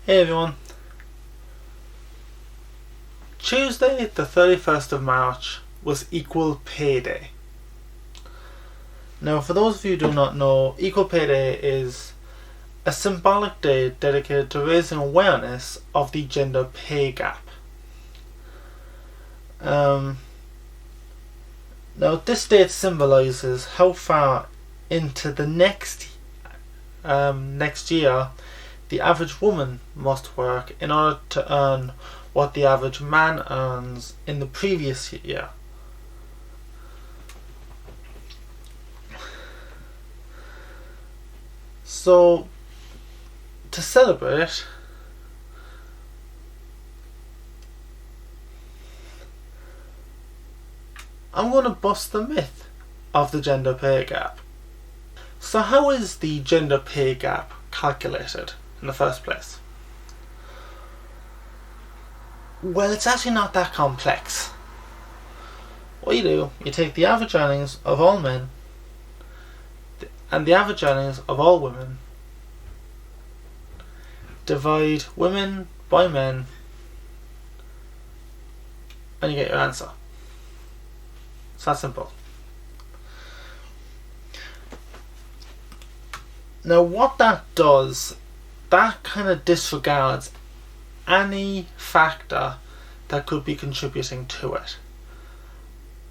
Hey everyone. Tuesday the 31st of March was Equal Pay Day. Now for those of you who do not know, Equal Pay Day is a symbolic day dedicated to raising awareness of the gender pay gap. Now this date symbolises how far into the next year the average woman must work in order to earn what the average man earns in the previous year. So, to celebrate, I'm going to bust the myth of the gender pay gap. So how is the gender pay gap calculated in the first place? Well, it's actually not that complex. What you do, you take the average earnings of all men and the average earnings of all women, divide women by men, and you get your answer. It's that simple. Now what that does, that kind of disregards any factor that could be contributing to it.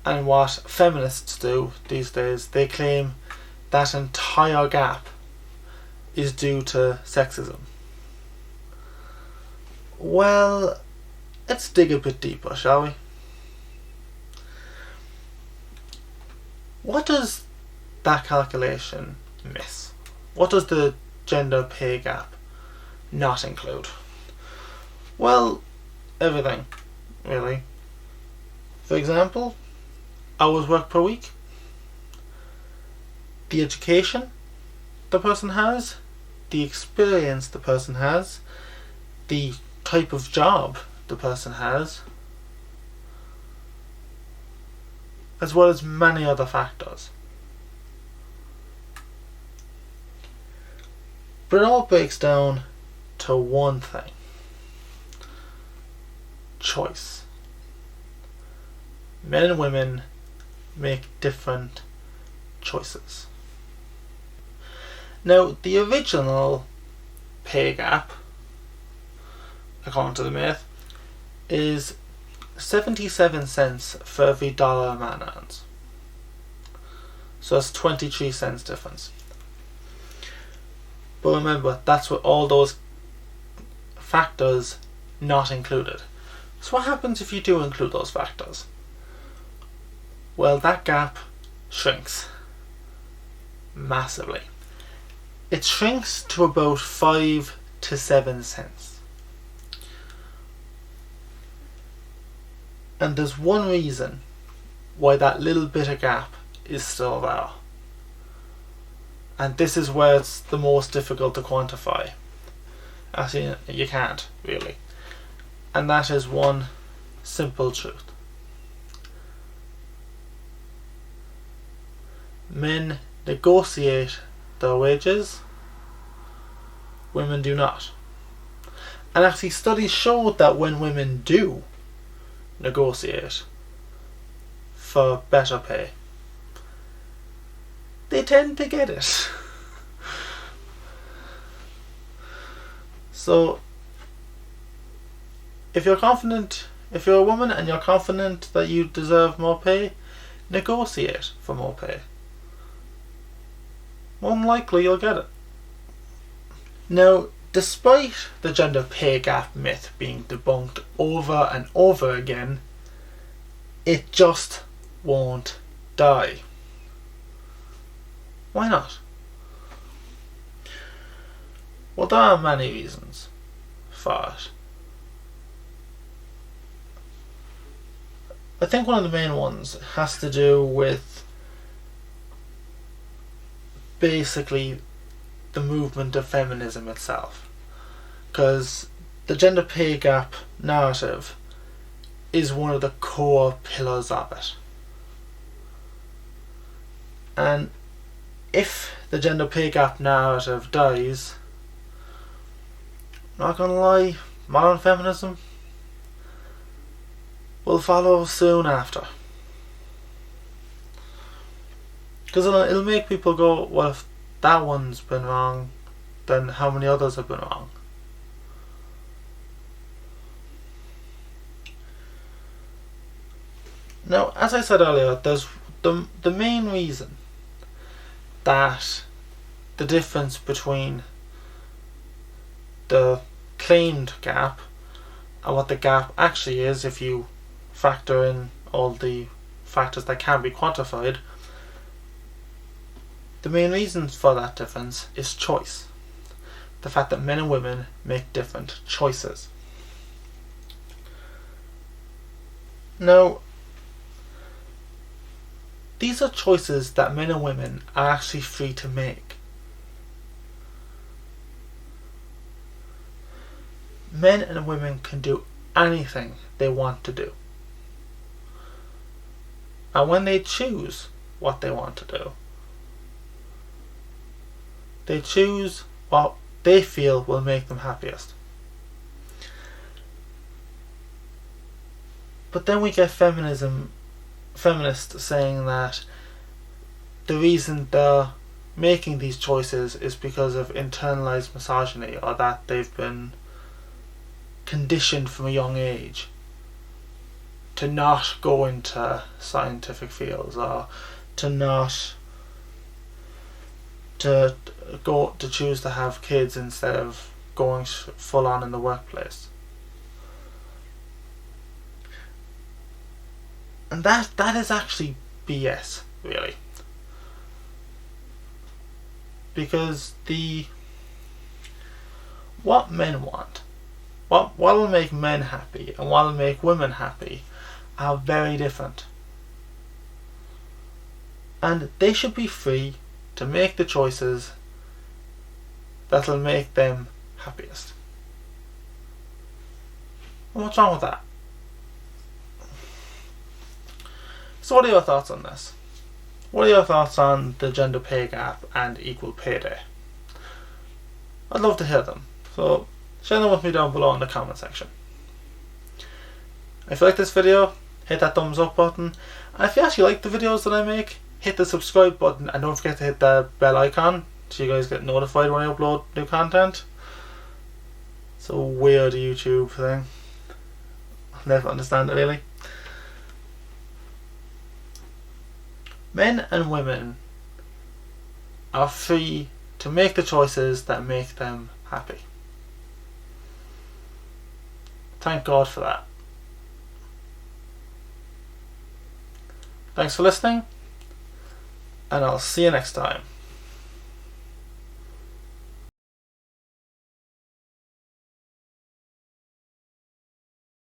And what feminists do these days, they claim that entire gap is due to sexism. Well, let's dig a bit deeper, shall we? What does that calculation miss? What does the gender pay gap not include? Well, everything, really. For example, hours worked per week, the education the person has, the experience the person has, the type of job the person has, as well as many other factors. But it all breaks down to one thing: choice. Men and women make different choices. Now, the original pay gap, according to the myth, is 77 cents for every dollar a man earns. So that's 23 cents difference. But remember, that's with all those factors not included. So what happens if you do include those factors? Well, that gap shrinks massively. It shrinks to about 5 to 7 cents. And there's one reason why that little bit of gap is still there. And this is where it's the most difficult to quantify. Actually, you can't, really. And that is one simple truth. Men negotiate their wages, women do not. And actually studies show that when women do negotiate for better pay, they tend to get it. So if you're a woman and you're confident that you deserve more pay, negotiate for more pay. More than likely you'll get it. Now, despite the gender pay gap myth being debunked over and over again, it just won't die. Why not? Well, there are many reasons for it. I think one of the main ones has to do with basically the movement of feminism itself. Because the gender pay gap narrative is one of the core pillars of it. And if the gender pay gap narrative dies, not gonna lie, modern feminism will follow soon after. Because it'll make people go, well, if that one's been wrong, then how many others have been wrong? Now, as I said earlier, there's the main reason that the difference between the claimed gap and what the gap actually is, if you factor in all the factors that can be quantified, the main reason for that difference is choice. The fact that men and women make different choices. Now, these are choices that men and women are actually free to make. Men and women can do anything they want to do. And when they choose what they want to do, they choose what they feel will make them happiest. But then we get feminists saying that the reason they're making these choices is because of internalized misogyny, or that they've been conditioned from a young age to not go into scientific fields, or to choose to have kids instead of going full on in the workplace. And that is actually BS, really. Because what men want, what will make men happy and what will make women happy are very different. And they should be free to make the choices that'll make them happiest. And what's wrong with that? So what are your thoughts on this? What are your thoughts on the gender pay gap and equal pay day? I'd love to hear them. So share them with me down below in the comment section. If you like this video, hit that thumbs up button. And if you actually like the videos that I make, hit the subscribe button and don't forget to hit the bell icon so you guys get notified when I upload new content. It's a weird YouTube thing. I'll never understand it really. Men and women are free to make the choices that make them happy. Thank God for that. Thanks for listening, and I'll see you next time.